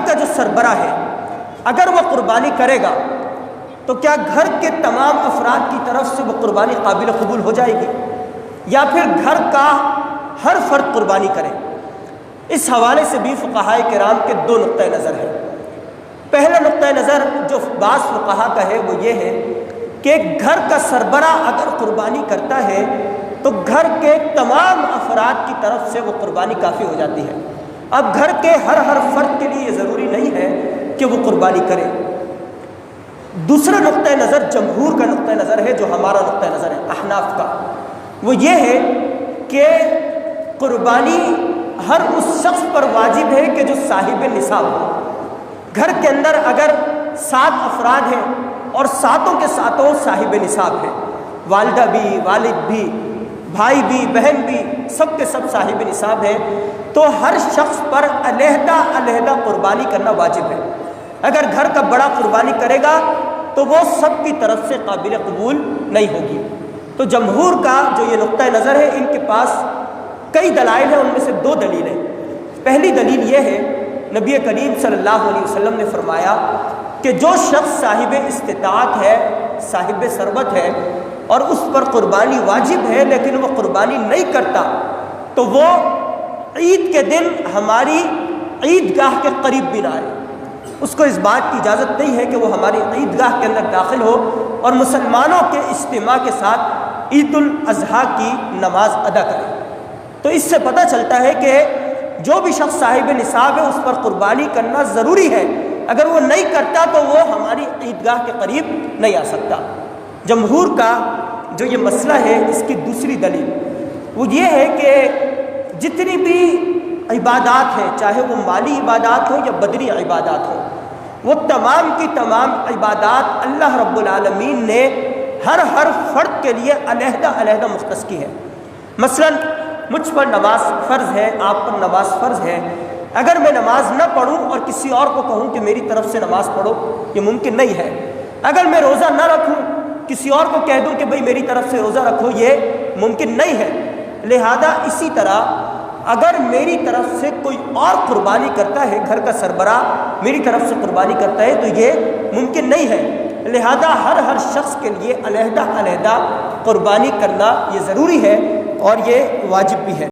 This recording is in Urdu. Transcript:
کا جو سربراہ ہے اگر وہ قربانی کرے گا تو کیا گھر کے تمام افراد کی طرف سے وہ قربانی قابل قبول ہو جائے گی یا پھر گھر کا ہر فرد قربانی کرے؟ اس حوالے سے بھی فقہائے کرام کے دو نقطۂ نظر ہیں۔ پہلا نقطۂ نظر جو بعض فقہا کا ہے وہ یہ ہے کہ گھر کا سربراہ اگر قربانی کرتا ہے تو گھر کے تمام افراد کی طرف سے وہ قربانی کافی ہو جاتی ہے۔ اب گھر کے ہر فرد کے لیے یہ ضروری نہیں ہے کہ وہ قربانی کرے۔ دوسرا نقطۂ نظر جمہور کا نقطۂ نظر ہے، جو ہمارا نقطۂ نظر ہے احناف کا، وہ یہ ہے کہ قربانی ہر اس شخص پر واجب ہے کہ جو صاحب نصاب ہو۔ گھر کے اندر اگر 7 افراد ہیں اور 7 کے 7 صاحب نصاب ہیں، والدہ بھی، والد بھی، بھائی بھی، بہن بھی، سب کے سب صاحب نصاب ہیں، تو ہر شخص پر علیحدہ قربانی کرنا واجب ہے۔ اگر گھر کا بڑا قربانی کرے گا تو وہ سب کی طرف سے قابل قبول نہیں ہوگی۔ تو جمہور کا جو یہ نقطۂ نظر ہے، ان کے پاس کئی دلائل ہیں، ان میں سے 2 دلیلیں۔ پہلی دلیل یہ ہے، نبی کریم صلی اللہ علیہ وسلم نے فرمایا کہ جو شخص صاحب استطاعت ہے، صاحب ثروت ہے اور اس پر قربانی واجب ہے لیکن وہ قربانی نہیں کرتا، تو وہ عید کے دن ہماری عیدگاہ کے قریب بھی نہ آئے۔ اس کو اس بات کی اجازت نہیں ہے کہ وہ ہماری عیدگاہ کے اندر داخل ہو اور مسلمانوں کے اجتماع کے ساتھ عید الاضحیٰ کی نماز ادا کرے۔ تو اس سے پتہ چلتا ہے کہ جو بھی شخص صاحب نصاب ہے اس پر قربانی کرنا ضروری ہے، اگر وہ نہیں کرتا تو وہ ہماری عیدگاہ کے قریب نہیں آ سکتا۔ جمہور کا جو یہ مسئلہ ہے، اس کی دوسری دلیل وہ یہ ہے کہ جتنی بھی عبادات ہیں، چاہے وہ مالی عبادات ہوں یا بدنی عبادات ہوں، وہ تمام کی تمام عبادات اللہ رب العالمین نے ہر فرد کے لیے علیحدہ مختص کی ہے۔ مثلا مجھ پر نماز فرض ہے، آپ پر نماز فرض ہے، اگر میں نماز نہ پڑھوں اور کسی اور کو کہوں کہ میری طرف سے نماز پڑھو، یہ ممکن نہیں ہے۔ اگر میں روزہ نہ رکھوں، کسی اور کو کہہ دوں کہ بھئی میری طرف سے روزہ رکھو، یہ ممکن نہیں ہے۔ لہذا اسی طرح اگر میری طرف سے کوئی اور قربانی کرتا ہے، گھر کا سربراہ میری طرف سے قربانی کرتا ہے، تو یہ ممکن نہیں ہے۔ لہذا ہر شخص کے لیے علیحدہ قربانی کرنا یہ ضروری ہے اور یہ واجب بھی ہے۔